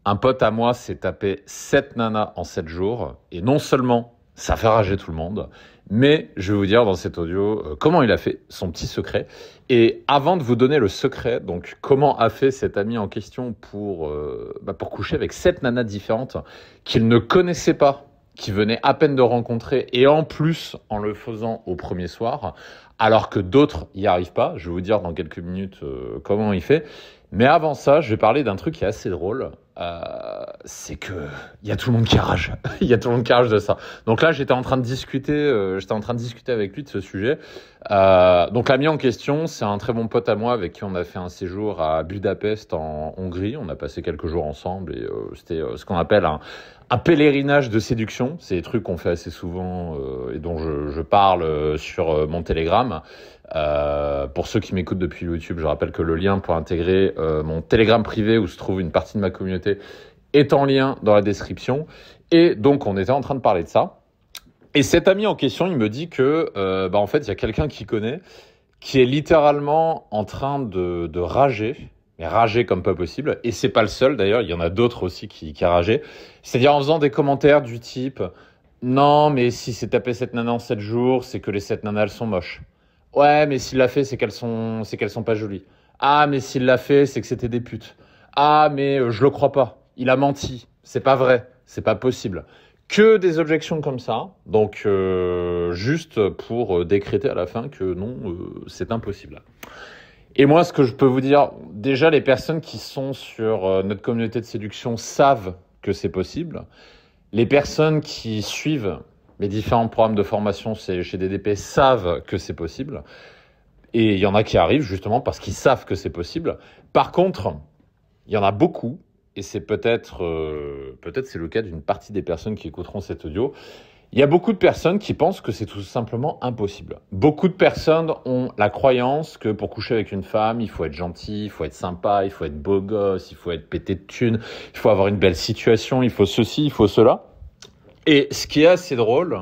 Un pote à moi s'est tapé 7 nanas en 7 jours. Et non seulement ça fait rager tout le monde, mais je vais vous dire dans cet audio comment il a fait, son petit secret. Et avant de vous donner le secret, donc comment a fait cet ami en question pour coucher avec 7 nanas différentes qu'il ne connaissait pas, qu'il venait à peine de rencontrer, et en plus en le faisant au premier soir, alors que d'autres n'y arrivent pas. Je vais vous dire dans quelques minutes comment il fait. Mais avant ça, je vais parler d'un truc qui est assez drôle. C'est que il y a tout le monde qui rage. Il y a tout le monde qui rage de ça. Donc là, j'étais en train de discuter avec lui de ce sujet. Donc l'ami en question, c'est un très bon pote à moi avec qui on a fait un séjour à Budapest en Hongrie. On a passé quelques jours ensemble et c'était ce qu'on appelle un pèlerinage de séduction. C'est des trucs qu'on fait assez souvent et dont je parle sur mon Telegram. Pour ceux qui m'écoutent depuis YouTube, je rappelle que le lien pour intégrer mon Telegram privé où se trouve une partie de ma communauté est en lien dans la description. Et donc, on était en train de parler de ça. Et cet ami en question, il me dit que, en fait, il y a quelqu'un qu'il connaît qui est littéralement en train de rager, mais rager comme pas possible. Et c'est pas le seul, d'ailleurs, il y en a d'autres aussi qui a ragé. C'est-à-dire en faisant des commentaires du type « Non, mais si c'est tapé cette nana en 7 jours, c'est que les 7 nanas, elles sont moches. » Ouais, mais s'il l'a fait, c'est qu'elles sont pas jolies. Ah, mais s'il l'a fait, c'est que c'était des putes. Ah, mais je le crois pas. Il a menti. C'est pas vrai. C'est pas possible. Que des objections comme ça. Donc, juste pour décréter à la fin que non, c'est impossible. Et moi, ce que je peux vous dire, déjà, les personnes qui sont sur notre communauté de séduction savent que c'est possible. Les personnes qui suivent les différents programmes de formation chez DDP savent que c'est possible. Et il y en a qui arrivent justement parce qu'ils savent que c'est possible. Par contre, il y en a beaucoup, et c'est peut-être c'est le cas d'une partie des personnes qui écouteront cet audio. Il y a beaucoup de personnes qui pensent que c'est tout simplement impossible. Beaucoup de personnes ont la croyance que pour coucher avec une femme, il faut être gentil, il faut être sympa, il faut être beau gosse, il faut être pété de thunes, il faut avoir une belle situation, il faut ceci, il faut cela. Et ce qui est assez drôle,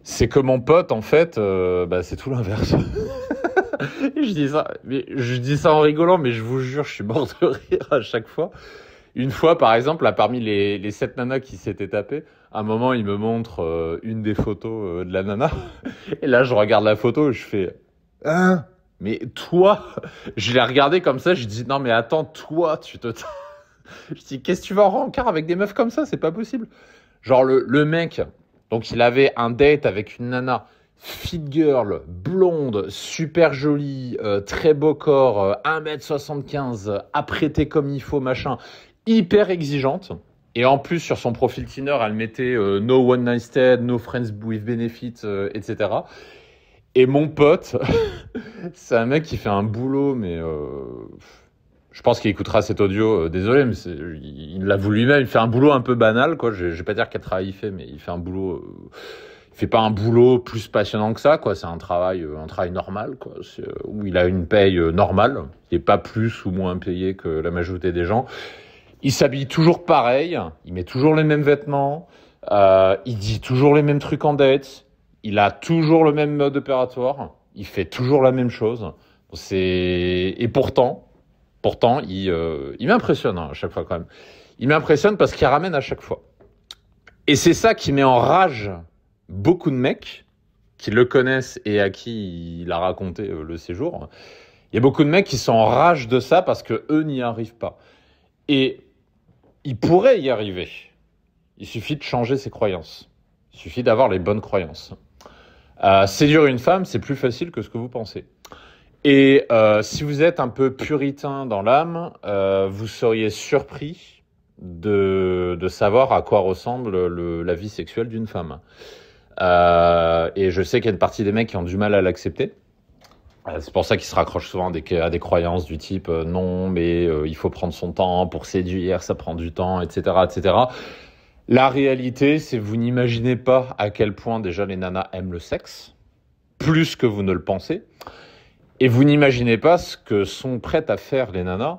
c'est que mon pote, en fait, c'est tout l'inverse. Je dis ça en rigolant, mais je vous jure, je suis mort de rire à chaque fois. Une fois, par exemple, là, parmi les 7 nanas qui s'étaient tapées, à un moment, il me montre une des photos de la nana. Et là, je regarde la photo et je fais « Hein ? Mais toi ?» Je l'ai regardé comme ça, je dis « Non, mais attends, toi, tu te... » Je dis « Qu'est-ce que tu vas en rencard avec des meufs comme ça ? C'est pas possible. » Genre le mec, donc il avait un date avec une nana, fit girl, blonde, super jolie, très beau corps, 1m75, apprêtée comme il faut, machin, hyper exigeante. Et en plus, sur son profil Tinder, elle mettait no one night stand, no friends with benefit, etc. Et mon pote, c'est un mec qui fait un boulot, mais... je pense qu'il écoutera cet audio, désolé, mais il l'avoue lui-même, il fait un boulot un peu banal, quoi. Je vais pas dire quel travail il fait, mais il fait un boulot... il fait pas un boulot plus passionnant que ça, quoi. C'est un travail normal, quoi. Où il a une paye normale. Il est pas plus ou moins payé que la majorité des gens. Il s'habille toujours pareil. Il met toujours les mêmes vêtements. Il dit toujours les mêmes trucs en date. Il a toujours le même mode opératoire. Il fait toujours la même chose. Et pourtant, il m'impressionne à chaque fois quand même. Il m'impressionne parce qu'il ramène à chaque fois. Et c'est ça qui met en rage beaucoup de mecs qui le connaissent et à qui il a raconté le séjour. Il y a beaucoup de mecs qui sont en rage de ça parce que eux n'y arrivent pas. Et ils pourraient y arriver. Il suffit de changer ses croyances. Il suffit d'avoir les bonnes croyances. Séduire une femme, c'est plus facile que ce que vous pensez. Et si vous êtes un peu puritain dans l'âme, vous seriez surpris de savoir à quoi ressemble la vie sexuelle d'une femme. Et je sais qu'il y a une partie des mecs qui ont du mal à l'accepter. C'est pour ça qu'ils se raccrochent souvent à des croyances du type non, mais il faut prendre son temps pour séduire, ça prend du temps, etc., etc. La réalité, c'est que vous n'imaginez pas à quel point déjà les nanas aiment le sexe, plus que vous ne le pensez. Et vous n'imaginez pas ce que sont prêtes à faire les nanas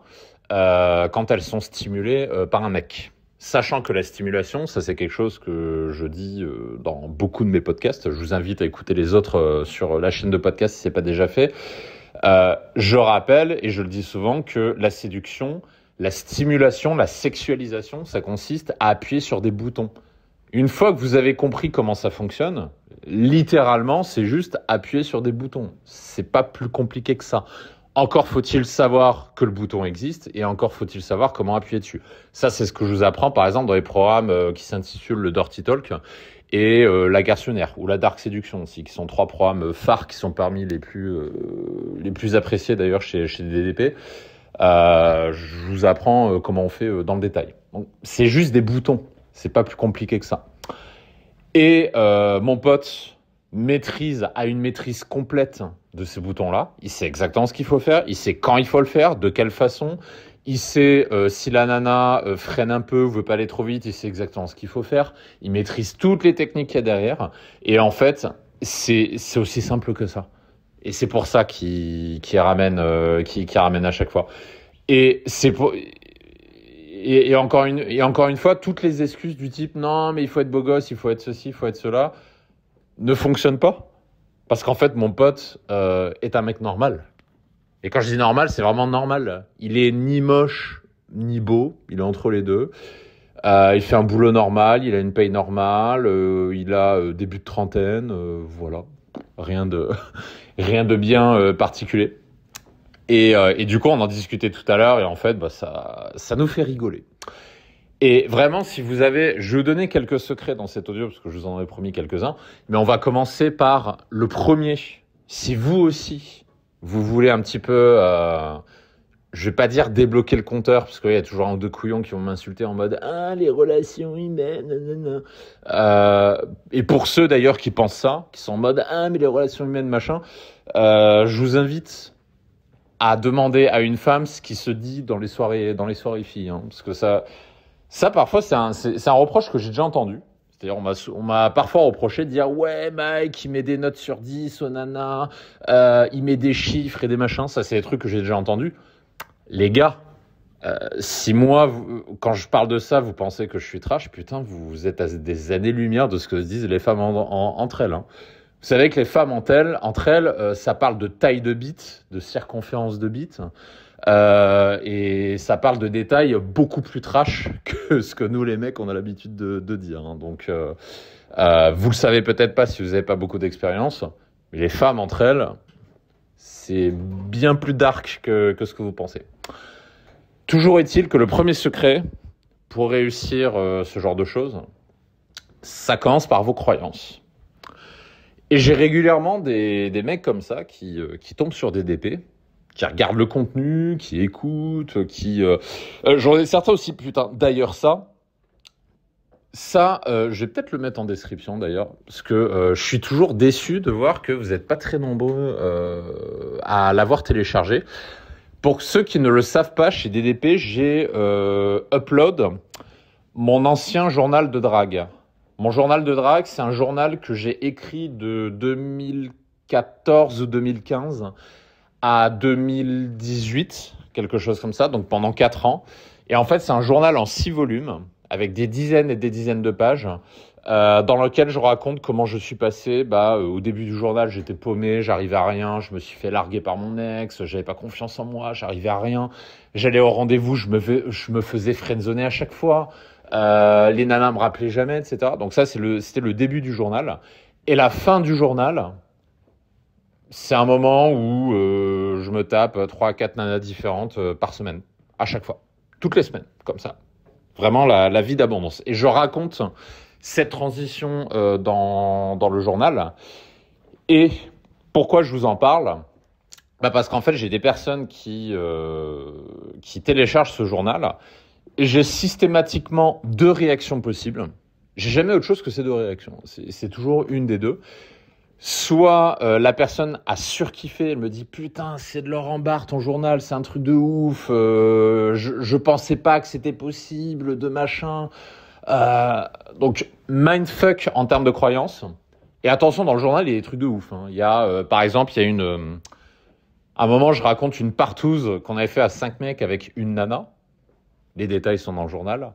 quand elles sont stimulées par un mec. Sachant que la stimulation, ça c'est quelque chose que je dis dans beaucoup de mes podcasts. Je vous invite à écouter les autres sur la chaîne de podcast si ce n'est pas déjà fait. Je rappelle, et je le dis souvent, que la séduction, La stimulation, la sexualisation, ça consiste à appuyer sur des boutons. Une fois que vous avez compris comment ça fonctionne, littéralement, c'est juste appuyer sur des boutons. C'est pas plus compliqué que ça. Encore faut-il savoir que le bouton existe et encore faut-il savoir comment appuyer dessus. Ça, c'est ce que je vous apprends, par exemple, dans les programmes qui s'intitulent le Dirty Talk et la Garçonnière ou la Dark Seduction aussi, qui sont 3 programmes phares qui sont parmi les plus appréciés d'ailleurs chez DDP. Je vous apprends comment on fait dans le détail. Donc, c'est juste des boutons. C'est pas plus compliqué que ça. Et mon pote a une maîtrise complète de ces boutons-là. Il sait exactement ce qu'il faut faire. Il sait quand il faut le faire, de quelle façon. Il sait si la nana freine un peu ou veut pas aller trop vite. Il sait exactement ce qu'il faut faire. Il maîtrise toutes les techniques qu'il y a derrière. Et en fait, c'est aussi simple que ça. Et c'est pour ça qu'il ramène à chaque fois. Et c'est pour... Et encore une fois, toutes les excuses du type non, mais il faut être beau gosse, il faut être ceci, il faut être cela, ne fonctionnent pas. Parce qu'en fait, mon pote est un mec normal. Et quand je dis normal, c'est vraiment normal. Il est ni moche, ni beau, il est entre les deux. Il fait un boulot normal, il a une paye normale, il a début de trentaine, voilà. Rien de bien particulier. Et du coup, on en discutait tout à l'heure et en fait, ça nous fait rigoler. Et vraiment, je vais vous donner quelques secrets dans cet audio parce que je vous en ai promis quelques-uns, mais on va commencer par le premier. Si vous aussi, vous voulez un petit peu, je vais pas dire débloquer le compteur parce qu'il y a toujours un ou deux couillons qui vont m'insulter en mode ah les relations humaines, nanana. Et pour ceux d'ailleurs qui pensent ça, qui sont en mode ah mais les relations humaines machin, je vous invite à demander à une femme ce qui se dit dans les soirées filles, hein, parce que ça parfois c'est un reproche que j'ai déjà entendu. C'est-à-dire on m'a parfois reproché de dire ouais Mike il met des notes sur 10 au nana, il met des chiffres et des machins, ça c'est des trucs que j'ai déjà entendus. Les gars, si moi quand je parle de ça vous pensez que je suis trash, putain vous êtes à des années-lumière de ce que se disent les femmes entre elles, hein. Vous savez que les femmes entre elles, ça parle de taille de bite, de circonférence de bite, et ça parle de détails beaucoup plus trash que ce que nous les mecs on a l'habitude de dire, hein. Donc vous le savez peut-être pas si vous n'avez pas beaucoup d'expérience, mais les femmes entre elles, c'est bien plus dark que ce que vous pensez. Toujours est-il que le premier secret pour réussir ce genre de choses, ça commence par vos croyances. Et j'ai régulièrement des mecs comme ça qui tombent sur des DP, qui regardent le contenu, qui écoutent, j'en ai certains aussi, putain, d'ailleurs je vais peut-être le mettre en description d'ailleurs, parce que je suis toujours déçu de voir que vous n'êtes pas très nombreux à l'avoir téléchargé. Pour ceux qui ne le savent pas, chez DDP, j'ai upload mon ancien journal de drague. Mon journal de drague, c'est un journal que j'ai écrit de 2014 ou 2015 à 2018, quelque chose comme ça, donc pendant 4 ans. Et en fait, c'est un journal en 6 volumes, avec des dizaines et des dizaines de pages, dans lequel je raconte comment je suis passé. Au début du journal, j'étais paumé, j'arrivais à rien, je me suis fait larguer par mon ex, j'avais pas confiance en moi, j'arrivais à rien. J'allais au rendez-vous, je me faisais friendzoner à chaque fois. Les nanas me rappelaient jamais, etc. Donc ça, c'était le début du journal. Et la fin du journal, c'est un moment où je me tape 3 à 4 nanas différentes par semaine, à chaque fois. Toutes les semaines, comme ça. Vraiment la vie d'abondance. Et je raconte cette transition dans le journal. Et pourquoi je vous en parle ? Parce qu'en fait, j'ai des personnes qui téléchargent ce journal. Et j'ai systématiquement 2 réactions possibles. J'ai jamais autre chose que ces 2 réactions. C'est toujours une des deux. Soit la personne a surkiffé, elle me dit putain c'est de Laurent Barre ton journal, c'est un truc de ouf, je pensais pas que c'était possible, de machin. Donc mindfuck en termes de croyances. Et attention, dans le journal il y a des trucs de ouf, hein. Il y a par exemple, à un moment je raconte une partouze qu'on avait fait à 5 mecs avec une nana. Les détails sont dans le journal.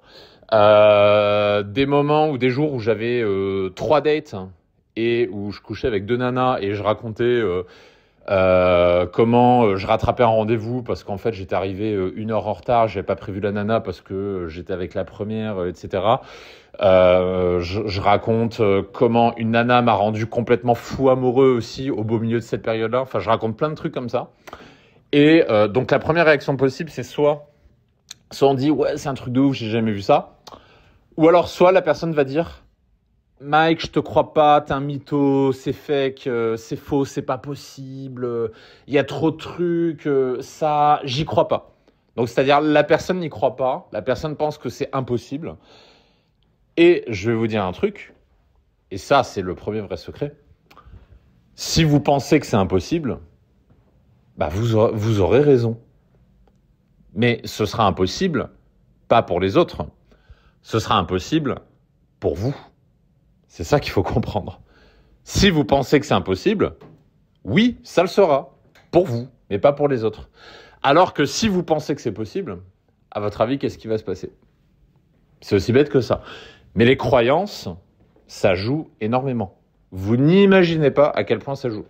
Des moments ou des jours où j'avais 3 dates et où je couchais avec 2 nanas et je racontais Comment je rattrapais un rendez-vous parce qu'en fait j'étais arrivé 1 heure en retard, j'avais pas prévu la nana parce que j'étais avec la première, etc. Je raconte comment une nana m'a rendu complètement fou amoureux aussi au beau milieu de cette période-là. Enfin, je raconte plein de trucs comme ça. Et donc la première réaction possible, c'est soit on dit ouais c'est un truc de ouf, j'ai jamais vu ça, ou alors soit la personne va dire Mike, je te crois pas, t'es un mytho, c'est fake, c'est faux, c'est pas possible, il y a trop de trucs, ça, j'y crois pas. Donc c'est-à-dire la personne n'y croit pas, la personne pense que c'est impossible. Et je vais vous dire un truc, et ça c'est le premier vrai secret. Si vous pensez que c'est impossible, bah vous aurez raison. Mais ce sera impossible, pas pour les autres, ce sera impossible pour vous. C'est ça qu'il faut comprendre. Si vous pensez que c'est impossible, oui, ça le sera, pour vous, mais pas pour les autres. Alors que si vous pensez que c'est possible, à votre avis, qu'est-ce qui va se passer? C'est aussi bête que ça. Mais les croyances, ça joue énormément. Vous n'imaginez pas à quel point ça joue.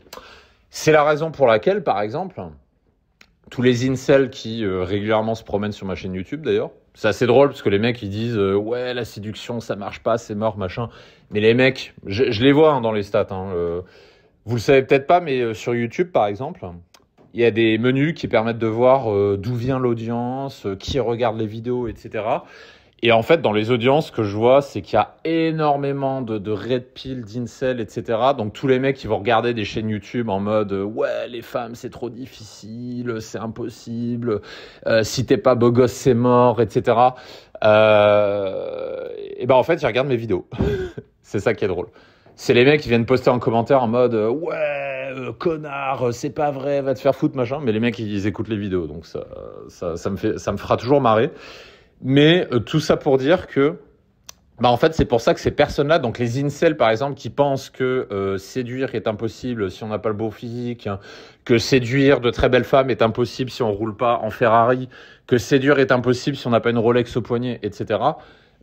C'est la raison pour laquelle, par exemple, tous les incels qui régulièrement se promènent sur ma chaîne YouTube, d'ailleurs, c'est assez drôle parce que les mecs ils disent ouais la séduction ça marche pas, c'est mort machin. Mais les mecs, je les vois dans les stats. Vous le savez peut-être pas, mais sur YouTube par exemple, il y a des menus qui permettent de voir d'où vient l'audience, qui regarde les vidéos, etc. Et en fait, dans les audiences, ce que je vois, c'est qu'il y a énormément de red pill, d'incel, etc. Donc tous les mecs qui vont regarder des chaînes YouTube en mode ouais, les femmes, c'est trop difficile, c'est impossible, si t'es pas beau gosse, c'est mort, etc. Et ben en fait, ils regardent mes vidéos. C'est ça qui est drôle. C'est les mecs qui viennent poster en commentaire en mode ouais, connard, c'est pas vrai, va te faire foutre, machin. Mais les mecs, ils écoutent les vidéos. Donc ça me fera toujours marrer. Mais tout ça pour dire que, bah en fait, c'est pour ça que ces personnes-là, donc les incels par exemple, qui pensent que séduire est impossible si on n'a pas le beau physique, hein, que séduire de très belles femmes est impossible si on roule pas en Ferrari, que séduire est impossible si on n'a pas une Rolex au poignet, etc.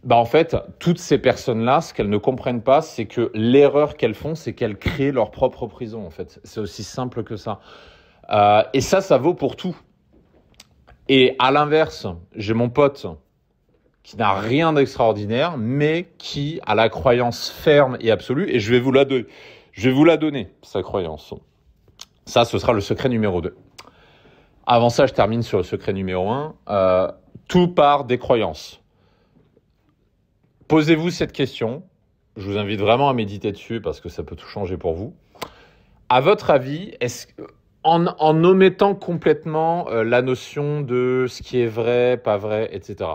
Bah en fait, toutes ces personnes-là, ce qu'elles ne comprennent pas, c'est que l'erreur qu'elles font, c'est qu'elles créent leur propre prison. En fait, c'est aussi simple que ça. Et ça vaut pour tout. Et à l'inverse, j'ai mon pote qui n'a rien d'extraordinaire, mais qui a la croyance ferme et absolue, et je vais vous la donner, sa croyance. Ça, ce sera le secret numéro 2. Avant ça, je termine sur le secret numéro 1. Tout part des croyances. Posez-vous cette question. Je vous invite vraiment à méditer dessus, parce que ça peut tout changer pour vous. À votre avis, en omettant complètement la notion de ce qui est vrai, pas vrai, etc.,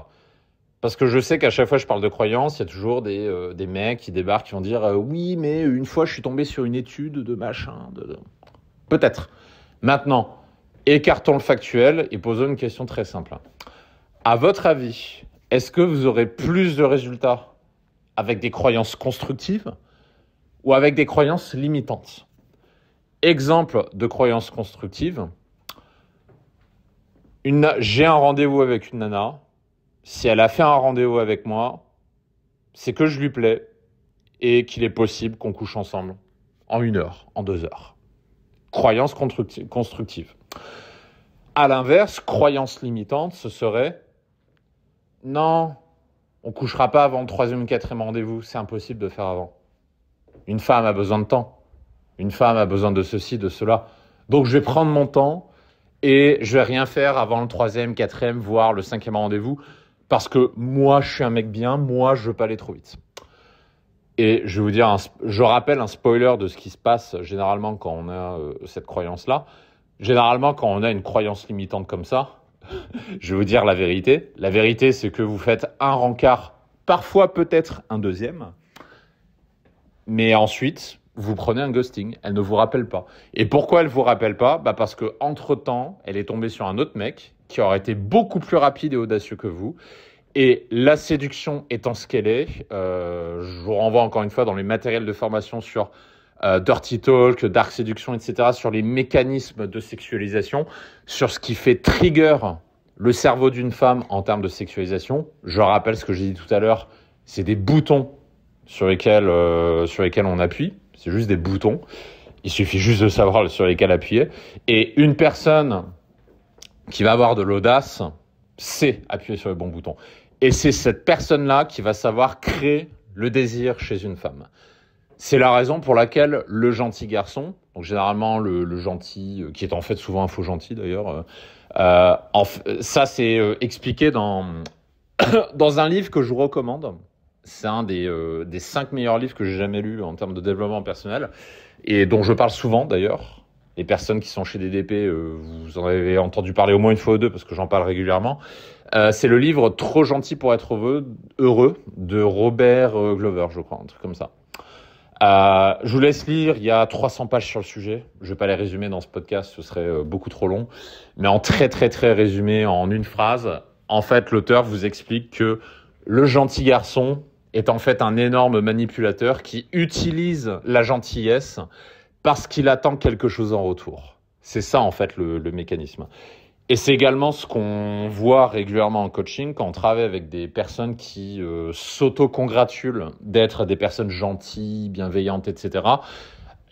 parce que je sais qu'à chaque fois que je parle de croyances, il y a toujours des mecs qui débarquent, qui vont dire oui, mais une fois je suis tombé sur une étude de machin. Peut-être. Maintenant, écartons le factuel et posons une question très simple. À votre avis, est-ce que vous aurez plus de résultats avec des croyances constructives ou avec des croyances limitantes? Exemple de croyances constructives. J'ai un rendez-vous avec une nana. Si elle a fait un rendez-vous avec moi, c'est que je lui plais et qu'il est possible qu'on couche ensemble en 1 heure, en 2 heures. Croyance constructive. À l'inverse, croyance limitante, ce serait non, on couchera pas avant le 3e ou 4e rendez-vous, c'est impossible de faire avant. Une femme a besoin de temps. Une femme a besoin de ceci, de cela. Donc je vais prendre mon temps et je vais rien faire avant le 3e, 4e, voire le 5e rendez-vous. Parce que moi, je suis un mec bien, moi, je veux pas aller trop vite. Et je vais vous dire, je rappelle un spoiler de ce qui se passe généralement quand on a cette croyance-là. Généralement, quand on a une croyance limitante comme ça, je vais vous dire la vérité. La vérité, c'est que vous faites un rencard, parfois peut-être un 2e, mais ensuite, vous prenez un ghosting. Elle ne vous rappelle pas. Et pourquoi elle ne vous rappelle pas? Parce qu'entre-temps, elle est tombée sur un autre mec qui aurait été beaucoup plus rapide et audacieux que vous. Et la séduction étant ce qu'elle est, je vous renvoie encore une fois dans les matériels de formation sur Dirty Talk, Dark Séduction, etc., sur les mécanismes de sexualisation, sur ce qui fait trigger le cerveau d'une femme en termes de sexualisation. Je rappelle ce que j'ai dit tout à l'heure, c'est des boutons sur lesquels on appuie, c'est juste des boutons. Il suffit juste de savoir sur lesquels appuyer. Et une personne qui va avoir de l'audace sait appuyer sur les bons boutons. Et c'est cette personne-là qui va savoir créer le désir chez une femme. C'est la raison pour laquelle le gentil garçon, donc généralement le gentil, qui est en fait souvent un faux gentil d'ailleurs, ça c'est expliqué dans un livre que je vous recommande. C'est un des 5 meilleurs livres que j'ai jamais lus en termes de développement personnel et dont je parle souvent d'ailleurs. Les personnes qui sont chez DDP, vous en avez entendu parler au moins une fois ou deux parce que j'en parle régulièrement. C'est le livre Trop gentil pour être heureux de Robert Glover, je crois, un truc comme ça. Je vous laisse lire, il y a 300 pages sur le sujet. Je ne vais pas les résumer dans ce podcast, ce serait beaucoup trop long. Mais en très très très résumé, en une phrase, en fait, l'auteur vous explique que le gentil garçon est en fait un énorme manipulateur qui utilise la gentillesse parce qu'il attend quelque chose en retour. C'est ça en fait le mécanisme. Et c'est également ce qu'on voit régulièrement en coaching quand on travaille avec des personnes qui s'auto-congratulent d'être des personnes gentilles, bienveillantes, etc.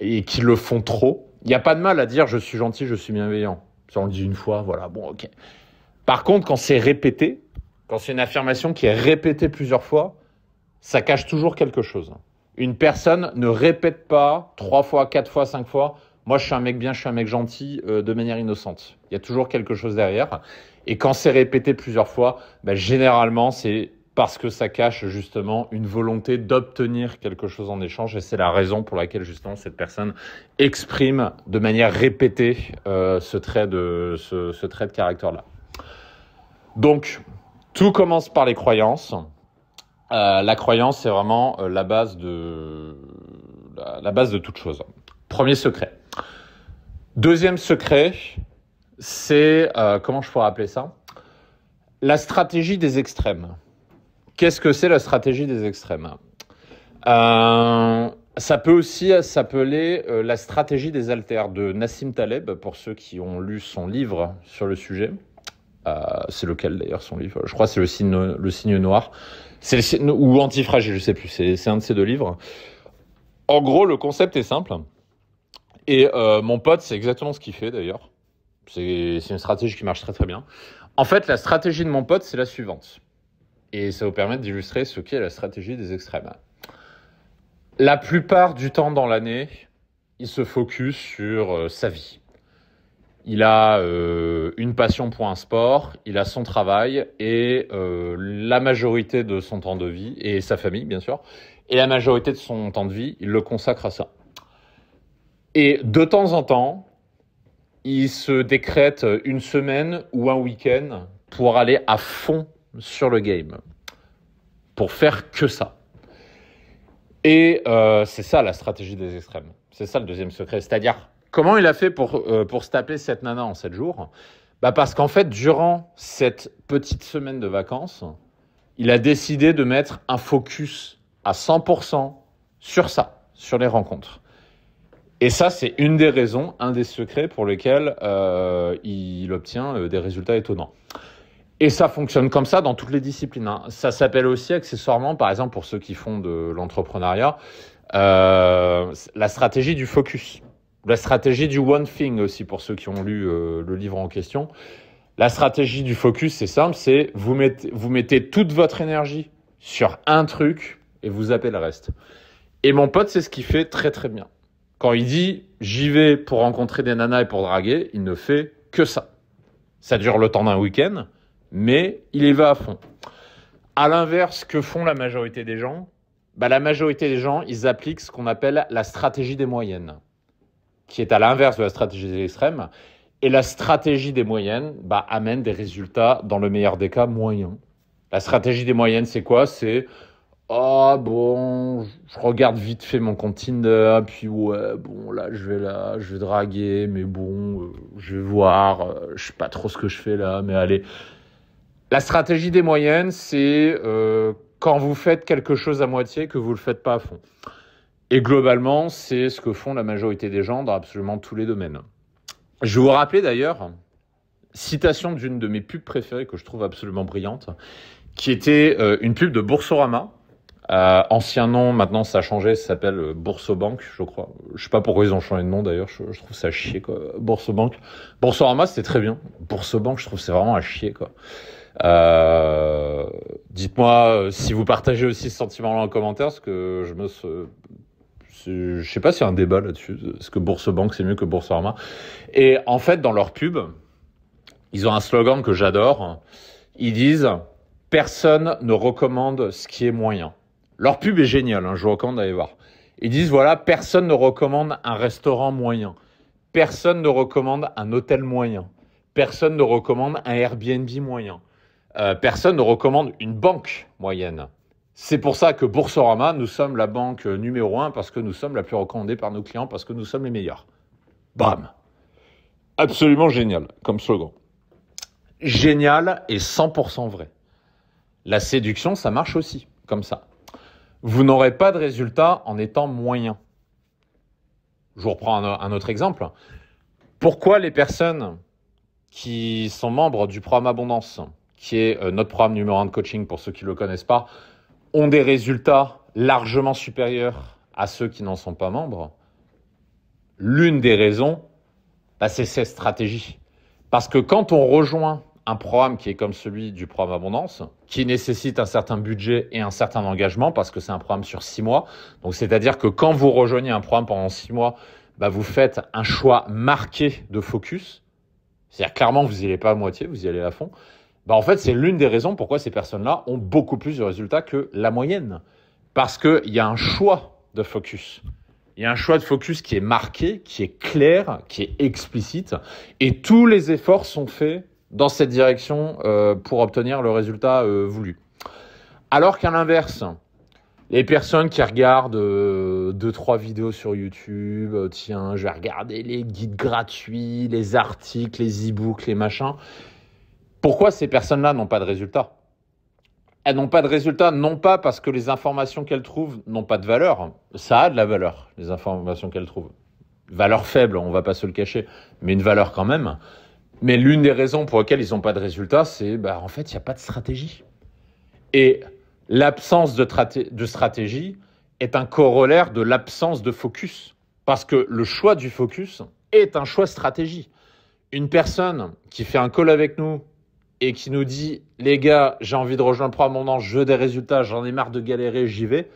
et qui le font trop. Il n'y a pas de mal à dire « je suis gentil, je suis bienveillant ». Si on le dit une fois, voilà, bon, ok. Par contre, quand c'est répété, quand c'est une affirmation qui est répétée plusieurs fois, ça cache toujours quelque chose. Une personne ne répète pas 3 fois, 4 fois, 5 fois « moi, je suis un mec bien, je suis un mec gentil » de manière innocente. Il y a toujours quelque chose derrière. Et quand c'est répété plusieurs fois, généralement, c'est parce que ça cache justement une volonté d'obtenir quelque chose en échange. Et c'est la raison pour laquelle justement cette personne exprime de manière répétée ce trait de caractère-là. Donc, tout commence par les croyances. La croyance, c'est vraiment la base de toute chose. Premier secret. Deuxième secret, c'est, comment je pourrais appeler ça ? La stratégie des extrêmes. Qu'est-ce que c'est la stratégie des extrêmes ? Ça peut aussi s'appeler la stratégie des haltères de Nassim Taleb, pour ceux qui ont lu son livre sur le sujet. C'est lequel d'ailleurs son livre ? Je crois que c'est le signe noir. Ou Antifragile, je sais plus. C'est un de ces 2 livres. En gros, le concept est simple. Et mon pote, c'est exactement ce qu'il fait d'ailleurs. C'est une stratégie qui marche très très bien. En fait, la stratégie de mon pote, c'est la suivante. Et ça vous permet d'illustrer ce qu'est la stratégie des extrêmes. La plupart du temps dans l'année, il se focus sur sa vie. Il a une passion pour un sport, il a son travail et la majorité de son temps de vie, et sa famille bien sûr, et la majorité de son temps de vie, il le consacre à ça. Et de temps en temps, il se décrète une semaine ou un week-end pour aller à fond sur le game, pour faire que ça. Et c'est ça la stratégie des extrêmes. C'est ça le deuxième secret. C'est-à-dire, comment il a fait pour se taper cette nana en 7 jours ? Parce qu'en fait, durant cette petite semaine de vacances, il a décidé de mettre un focus à 100% sur ça, sur les rencontres. Et ça, c'est une des raisons, un des secrets pour lesquels il obtient des résultats étonnants. Et ça fonctionne comme ça dans toutes les disciplines. Ça s'appelle aussi accessoirement, par exemple pour ceux qui font de l'entrepreneuriat, la stratégie du focus. La stratégie du one thing aussi pour ceux qui ont lu le livre en question. La stratégie du focus, c'est simple, c'est vous mettez toute votre énergie sur un truc et vous zappez le reste. Et mon pote, c'est ce qu'il fait très très bien. Quand il dit « j'y vais pour rencontrer des nanas et pour draguer », il ne fait que ça. Ça dure le temps d'un week-end, mais il y va à fond. À l'inverse, que font la majorité des gens ? La majorité des gens, ils appliquent ce qu'on appelle la stratégie des moyennes, qui est à l'inverse de la stratégie des extrêmes. Et la stratégie des moyennes amène des résultats, dans le meilleur des cas, moyens. La stratégie des moyennes, c'est quoi ? C'est ah bon, je regarde vite fait mon compte Tinder, puis ouais, bon, là, je vais draguer, mais bon, je vais voir, je sais pas trop ce que je fais là, mais allez. La stratégie des moyennes, c'est quand vous faites quelque chose à moitié, que vous le faites pas à fond. Et globalement, c'est ce que font la majorité des gens dans absolument tous les domaines. Je vais vous rappeler d'ailleurs, citation d'une de mes pubs préférées que je trouve absolument brillante, qui était une pub de Boursorama, Ancien nom, maintenant ça a changé, ça s'appelle Boursobank, je crois. Je sais pas pourquoi ils ont changé de nom d'ailleurs, je trouve ça à chier quoi. Boursobank. Boursorama c'était très bien. Boursobank, je trouve c'est vraiment à chier quoi. Dites-moi si vous partagez aussi ce sentiment-là en commentaire, parce que je sais pas s'il y a un débat là-dessus. Est-ce que Boursobank c'est mieux que Boursorama? Et en fait, dans leur pub, ils ont un slogan que j'adore. Ils disent « Personne ne recommande ce qui est moyen ». Leur pub est géniale, je vous recommande d'aller voir. Ils disent voilà, personne ne recommande un restaurant moyen. Personne ne recommande un hôtel moyen. Personne ne recommande un Airbnb moyen. Personne ne recommande une banque moyenne. C'est pour ça que Boursorama, nous sommes la banque numéro 1 parce que nous sommes la plus recommandée par nos clients, parce que nous sommes les meilleurs. Bam! Absolument génial comme slogan. Génial et 100% vrai. La séduction, ça marche aussi, comme ça. Vous n'aurez pas de résultat en étant moyen. Je vous reprends un autre exemple. Pourquoi les personnes qui sont membres du programme Abondance, qui est notre programme numéro 1 de coaching pour ceux qui ne le connaissent pas, ont des résultats largement supérieurs à ceux qui n'en sont pas membres? L'une des raisons, c'est cette stratégie. Parce que quand on rejoint un programme qui est comme celui du programme Abondance, qui nécessite un certain budget et un certain engagement, parce que c'est un programme sur 6 mois. Donc, c'est-à-dire que quand vous rejoignez un programme pendant 6 mois, vous faites un choix marqué de focus. C'est-à-dire clairement, vous n'y allez pas à moitié, vous y allez à fond. En fait, c'est l'une des raisons pourquoi ces personnes-là ont beaucoup plus de résultats que la moyenne. Parce qu'il y a un choix de focus. Il y a un choix de focus qui est marqué, qui est clair, qui est explicite. Et tous les efforts sont faits dans cette direction pour obtenir le résultat voulu. Alors qu'à l'inverse, les personnes qui regardent 2-3 vidéos sur YouTube, tiens, je vais regarder les guides gratuits, les articles, les e-books, les machins. Pourquoi ces personnes-là n'ont pas de résultat? Elles n'ont pas de résultat, non pas parce que les informations qu'elles trouvent n'ont pas de valeur. Ça a de la valeur, les informations qu'elles trouvent. Valeur faible, on ne va pas se le cacher, mais une valeur quand même. Mais l'une des raisons pour lesquelles ils n'ont pas de résultats, c'est en fait, il n'y a pas de stratégie. Et l'absence de stratégie est un corollaire de l'absence de focus. Parce que le choix du focus est un choix de stratégie. Une personne qui fait un call avec nous et qui nous dit « Les gars, j'ai envie de rejoindre le programme Abondance, je veux des résultats, j'en ai marre de galérer, j'y vais »,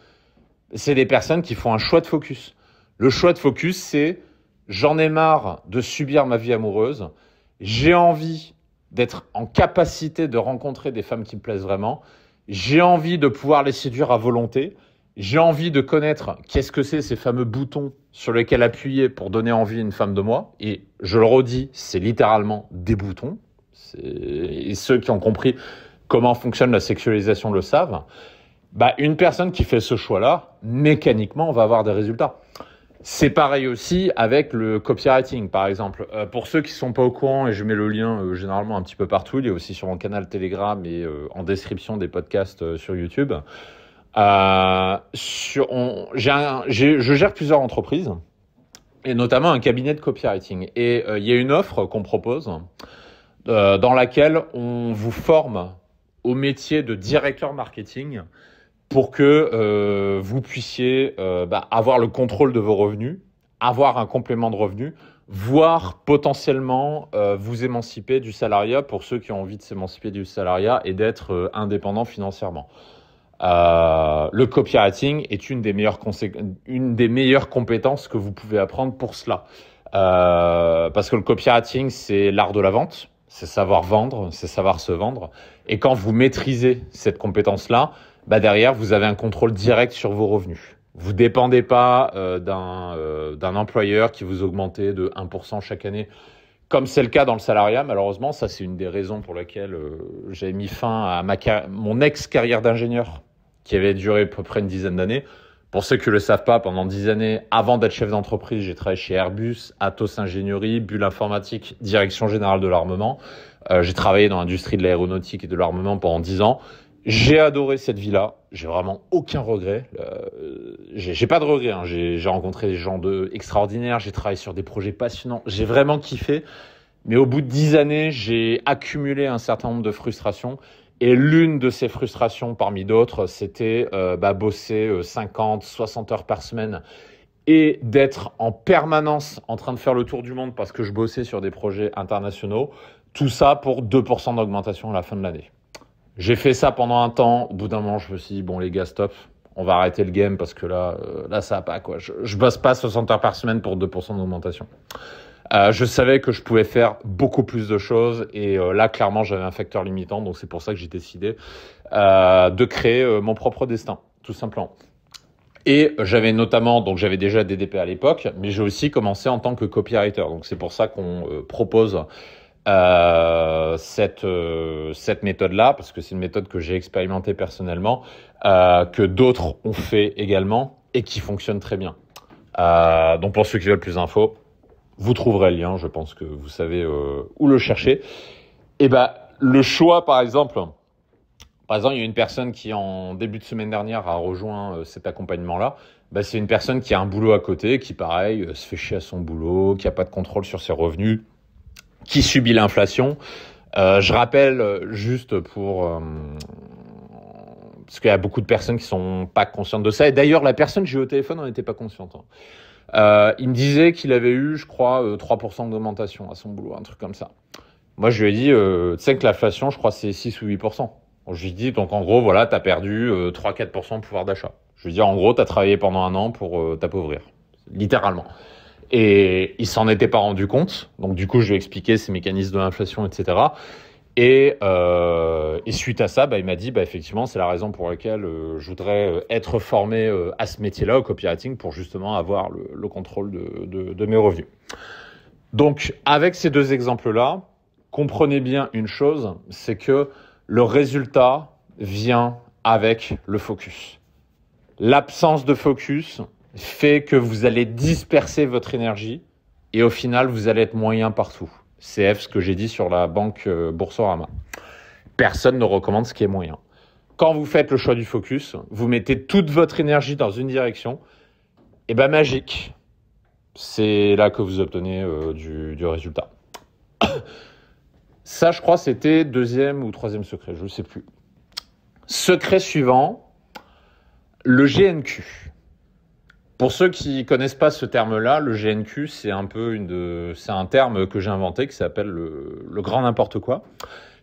c'est des personnes qui font un choix de focus. Le choix de focus, c'est « J'en ai marre de subir ma vie amoureuse ». J'ai envie d'être en capacité de rencontrer des femmes qui me plaisent vraiment. J'ai envie de pouvoir les séduire à volonté. J'ai envie de connaître qu'est-ce que c'est ces fameux boutons sur lesquels appuyer pour donner envie à une femme de moi. Et je le redis, c'est littéralement des boutons. Et ceux qui ont compris comment fonctionne la sexualisation le savent. Une personne qui fait ce choix-là, mécaniquement, va avoir des résultats. C'est pareil aussi avec le copywriting, par exemple. Pour ceux qui ne sont pas au courant, et je mets le lien généralement un petit peu partout, il est aussi sur mon canal Telegram et en description des podcasts sur YouTube. Je gère plusieurs entreprises, et notamment un cabinet de copywriting. Et il y a une offre qu'on propose dans laquelle on vous forme au métier de directeur marketing pour que vous puissiez avoir le contrôle de vos revenus, avoir un complément de revenus, voire potentiellement vous émanciper du salariat pour ceux qui ont envie de s'émanciper du salariat et d'être indépendants financièrement. Le copywriting est une des meilleures compétences que vous pouvez apprendre pour cela. Parce que le copywriting, c'est l'art de la vente, c'est savoir vendre, c'est savoir se vendre. Et quand vous maîtrisez cette compétence-là, derrière, vous avez un contrôle direct sur vos revenus. Vous ne dépendez pas d'un employeur qui vous augmentait de 1% chaque année, comme c'est le cas dans le salariat. Malheureusement, ça, c'est une des raisons pour lesquelles j'ai mis fin à mon ex-carrière d'ingénieur, qui avait duré à peu près une dizaine d'années. Pour ceux qui ne le savent pas, pendant 10 années, avant d'être chef d'entreprise, j'ai travaillé chez Airbus, Atos Ingénierie, Bulle Informatique, Direction Générale de l'Armement. J'ai travaillé dans l'industrie de l'aéronautique et de l'armement pendant 10 ans. J'ai adoré cette vie-là. J'ai vraiment aucun regret. J'ai pas de regret. J'ai rencontré des gens extraordinaires. J'ai travaillé sur des projets passionnants. J'ai vraiment kiffé. Mais au bout de 10 années, j'ai accumulé un certain nombre de frustrations. Et l'une de ces frustrations parmi d'autres, c'était bosser 50, 60 heures par semaine et d'être en permanence en train de faire le tour du monde parce que je bossais sur des projets internationaux. Tout ça pour 2% d'augmentation à la fin de l'année. J'ai fait ça pendant un temps. Au bout d'un moment, je me suis dit, bon les gars, stop. On va arrêter le game parce que là ça va pas, quoi. Je bosse pas 60 heures par semaine pour 2% d'augmentation. Je savais que je pouvais faire beaucoup plus de choses et là, clairement, j'avais un facteur limitant. Donc, c'est pour ça que j'ai décidé de créer mon propre destin, tout simplement. Et j'avais notamment, donc j'avais déjà DDP à l'époque, mais j'ai aussi commencé en tant que copywriter. Donc, c'est pour ça qu'on propose cette méthode-là, parce que c'est une méthode que j'ai expérimentée personnellement, que d'autres ont fait également et qui fonctionne très bien. Donc, pour ceux qui veulent plus d'infos, vous trouverez le lien, je pense que vous savez où le chercher. Et le choix, par exemple, il y a une personne qui, en début de semaine dernière, a rejoint cet accompagnement-là. C'est une personne qui a un boulot à côté, qui, pareil, se fait chier à son boulot, qui n'a pas de contrôle sur ses revenus, qui subit l'inflation. Je rappelle juste parce qu'il y a beaucoup de personnes qui sont pas conscientes de ça. Et d'ailleurs, la personne que j'ai eu au téléphone n'en était pas consciente. Il me disait qu'il avait eu, je crois, 3% d'augmentation à son boulot, un truc comme ça. Moi, je lui ai dit, tu sais que l'inflation, je crois, c'est 6 ou 8%. Je lui ai dit, donc en gros, voilà, tu as perdu 3-4% de pouvoir d'achat. Je lui ai dit, en gros, tu as travaillé pendant un an pour t'appauvrir, littéralement. Et il s'en était pas rendu compte. Donc, du coup, je lui ai expliqué ces mécanismes de l'inflation, etc. Et suite à ça, il m'a dit, effectivement, c'est la raison pour laquelle je voudrais être formé à ce métier-là, au copywriting, pour justement avoir le contrôle de mes revenus. Donc, avec ces deux exemples-là, comprenez bien une chose, c'est que le résultat vient avec le focus. L'absence de focus fait que vous allez disperser votre énergie et au final, vous allez être moyen partout. CF, ce que j'ai dit sur la banque Boursorama. Personne ne recommande ce qui est moyen. Quand vous faites le choix du focus, vous mettez toute votre énergie dans une direction, et magique. C'est là que vous obtenez du résultat. Ça, je crois, c'était deuxième ou troisième secret, je ne sais plus. Secret suivant, le GNQ. Pour ceux qui connaissent pas ce terme-là, le GNQ, c'est un terme que j'ai inventé qui s'appelle le grand n'importe quoi,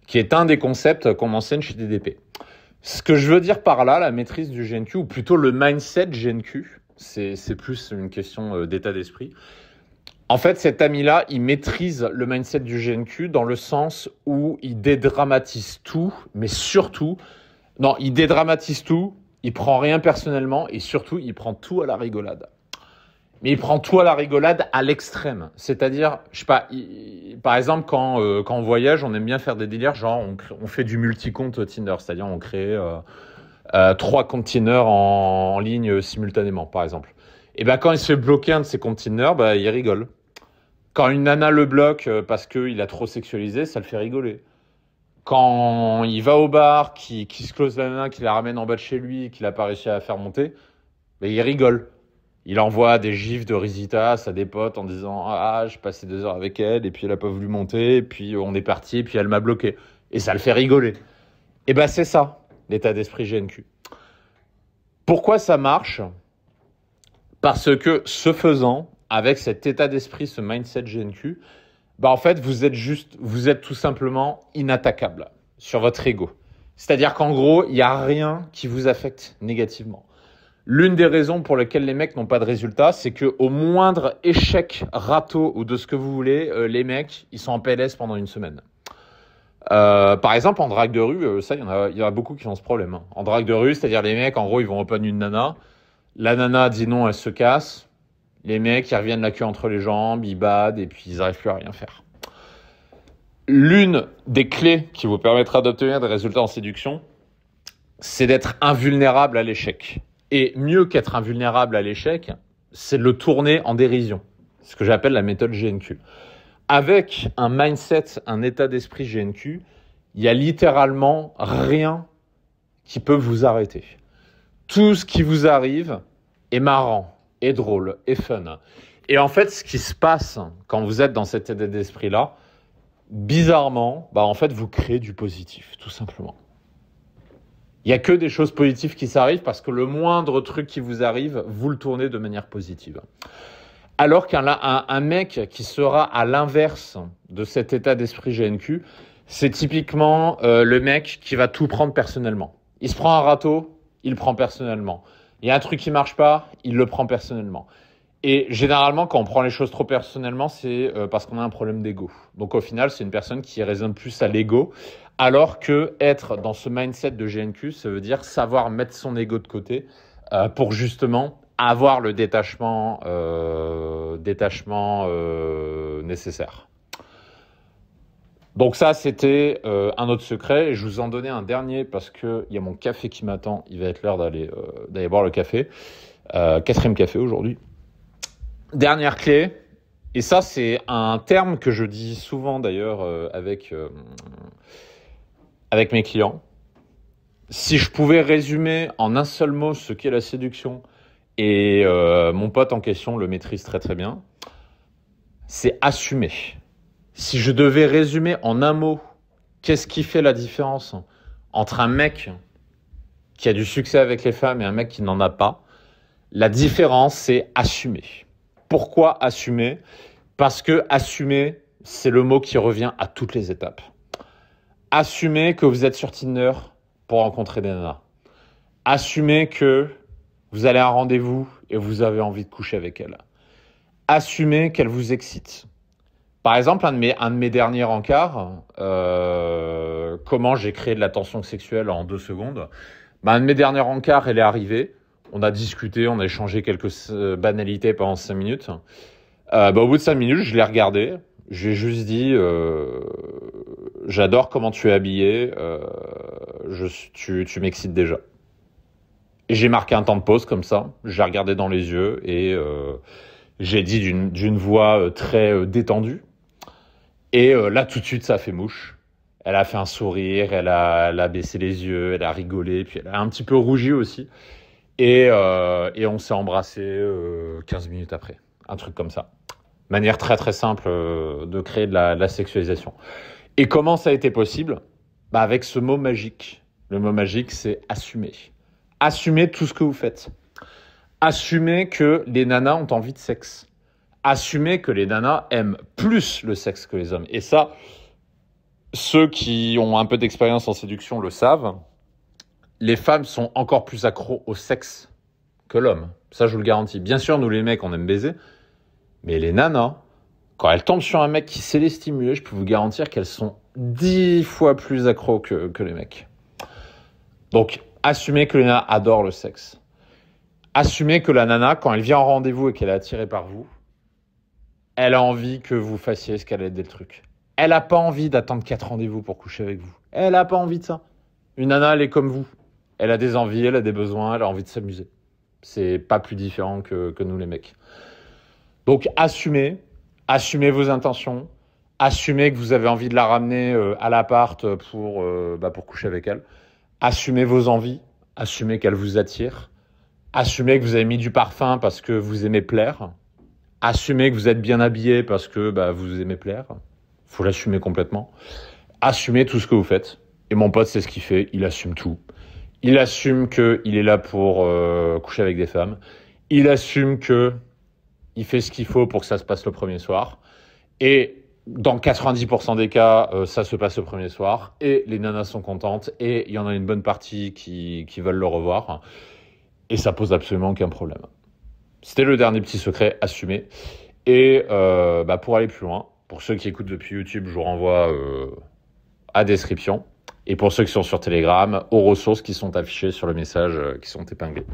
qui est un des concepts qu'on enseigne chez DDP. Ce que je veux dire par là, la maîtrise du GNQ, ou plutôt le mindset GNQ, c'est plus une question d'état d'esprit. En fait, cet ami-là, il maîtrise le mindset du GNQ dans le sens où il dédramatise tout, mais surtout, non, il dédramatise tout, il prend rien personnellement et surtout, il prend tout à la rigolade. Mais il prend tout à la rigolade à l'extrême. C'est-à-dire, je sais pas, par exemple, quand on voyage, on aime bien faire des délires, genre on fait du multi-compte Tinder, c'est-à-dire on crée 3 comptes Tinder en ligne simultanément, par exemple. Et quand il se fait bloquer un de ses comptes Tinder, il rigole. Quand une nana le bloque parce qu'il a trop sexualisé, ça le fait rigoler. Quand il va au bar, qu'il se close la nana, qu'il la ramène en bas de chez lui, qu'il n'a pas réussi à la faire monter, il rigole. Il envoie des gifs de risitas à des potes en disant « Ah, j'ai passé 2 heures avec elle, et puis elle n'a pas voulu monter, et puis on est parti, et puis elle m'a bloqué. » Et ça le fait rigoler. Et c'est ça, l'état d'esprit GNQ. Pourquoi ça marche ? Parce que, ce faisant, avec cet état d'esprit, ce mindset GNQ, en fait, vous êtes tout simplement inattaquable sur votre ego. C'est-à-dire qu'en gros, il n'y a rien qui vous affecte négativement. L'une des raisons pour lesquelles les mecs n'ont pas de résultats, c'est qu'au moindre échec, râteau ou de ce que vous voulez, les mecs, ils sont en PLS pendant une semaine. Par exemple, en drague de rue, ça, il y en a beaucoup qui ont ce problème. En drague de rue, c'est-à-dire les mecs, en gros, ils vont open une nana. La nana dit non, elle se casse. Les mecs, ils reviennent la queue entre les jambes, ils badent et puis ils n'arrivent plus à rien faire. L'une des clés qui vous permettra d'obtenir des résultats en séduction, c'est d'être invulnérable à l'échec. Et mieux qu'être invulnérable à l'échec, c'est de le tourner en dérision. C'est ce que j'appelle la méthode GNQ. Avec un mindset, un état d'esprit GNQ, il n'y a littéralement rien qui peut vous arrêter. Tout ce qui vous arrive est marrant, est drôle, est fun. Et en fait, ce qui se passe quand vous êtes dans cet état d'esprit-là, bizarrement, en fait, vous créez du positif, tout simplement. Il n'y a que des choses positives qui s'arrivent parce que le moindre truc qui vous arrive, vous le tournez de manière positive. Alors qu'un mec qui sera à l'inverse de cet état d'esprit GNQ, c'est typiquement le mec qui va tout prendre personnellement. Il se prend un râteau, il le prend personnellement. Il y a un truc qui marche pas, il le prend personnellement. Et généralement, quand on prend les choses trop personnellement, c'est parce qu'on a un problème d'ego. Donc au final, c'est une personne qui raisonne plus à l'ego, alors que être dans ce mindset de GNQ, ça veut dire savoir mettre son ego de côté pour justement avoir le détachement nécessaire. Donc ça, c'était un autre secret. Et je vous en donnais un dernier parce qu'il y a mon café qui m'attend. Il va être l'heure d'aller boire le café. 4e café aujourd'hui. Dernière clé, et ça c'est un terme que je dis souvent d'ailleurs avec mes clients. Si je pouvais résumer en un seul mot ce qu'est la séduction, et mon pote en question le maîtrise très très bien, c'est assumer. Si je devais résumer en un mot, qu'est-ce qui fait la différence entre un mec qui a du succès avec les femmes et un mec qui n'en a pas, la différence c'est assumer. Pourquoi assumer ? Parce que assumer, c'est le mot qui revient à toutes les étapes. Assumez que vous êtes sur Tinder pour rencontrer des nanas. Assumez que vous allez à un rendez-vous et vous avez envie de coucher avec elle. Assumez qu'elle vous excite. Par exemple, un de mes derniers rencarts, comment j'ai créé de la tension sexuelle en 2 secondes. Un de mes derniers rencarts, elle est arrivée. On a discuté, on a échangé quelques banalités pendant 5 minutes. Au bout de 5 minutes, je l'ai regardé. Je lui ai juste dit j'adore comment tu es habillé, tu m'excites déjà. Et j'ai marqué un temps de pause comme ça. J'ai regardé dans les yeux et j'ai dit d'une voix très détendue. Et là, tout de suite, ça a fait mouche. Elle a fait un sourire, elle a baissé les yeux, elle a rigolé, puis elle a un petit peu rougi aussi. Et on s'est embrassé 15 minutes après. Un truc comme ça. Manière très très simple de créer de la sexualisation. Et comment ça a été possible ? Avec ce mot magique. Le mot magique, c'est assumer. Assumez tout ce que vous faites. Assumez que les nanas ont envie de sexe. Assumez que les nanas aiment plus le sexe que les hommes. Et ça, ceux qui ont un peu d'expérience en séduction le savent. Les femmes sont encore plus accros au sexe que l'homme. Ça, je vous le garantis. Bien sûr, nous les mecs, on aime baiser. Mais les nanas, quand elles tombent sur un mec qui sait les stimuler, je peux vous garantir qu'elles sont 10 fois plus accros que les mecs. Donc, assumez que les nanas adorent le sexe. Assumez que la nana, quand elle vient en rendez-vous et qu'elle est attirée par vous, elle a envie que vous fassiez escalader le truc. Elle n'a pas envie d'attendre 4 rendez-vous pour coucher avec vous. Elle n'a pas envie de ça. Une nana, elle est comme vous. Elle a des envies, elle a des besoins, elle a envie de s'amuser. C'est pas plus différent que nous les mecs. Donc assumez vos intentions, assumez que vous avez envie de la ramener à l'appart pour coucher avec elle. Assumez vos envies, assumez qu'elle vous attire, assumez que vous avez mis du parfum parce que vous aimez plaire, assumez que vous êtes bien habillé parce que vous aimez plaire. Faut l'assumer complètement. Assumez tout ce que vous faites. Et mon pote, c'est ce qu'il fait, il assume tout. Il assume qu'il est là pour coucher avec des femmes. Il assume qu'il fait ce qu'il faut pour que ça se passe le premier soir. Et dans 90% des cas, ça se passe le premier soir. Et les nanas sont contentes. Et il y en a une bonne partie qui veulent le revoir. Et ça pose absolument aucun problème. C'était le dernier petit secret, assumer. Et pour aller plus loin, pour ceux qui écoutent depuis YouTube, je vous renvoie à description. Et pour ceux qui sont sur Telegram, aux ressources qui sont affichées sur le message qui sont épinglées.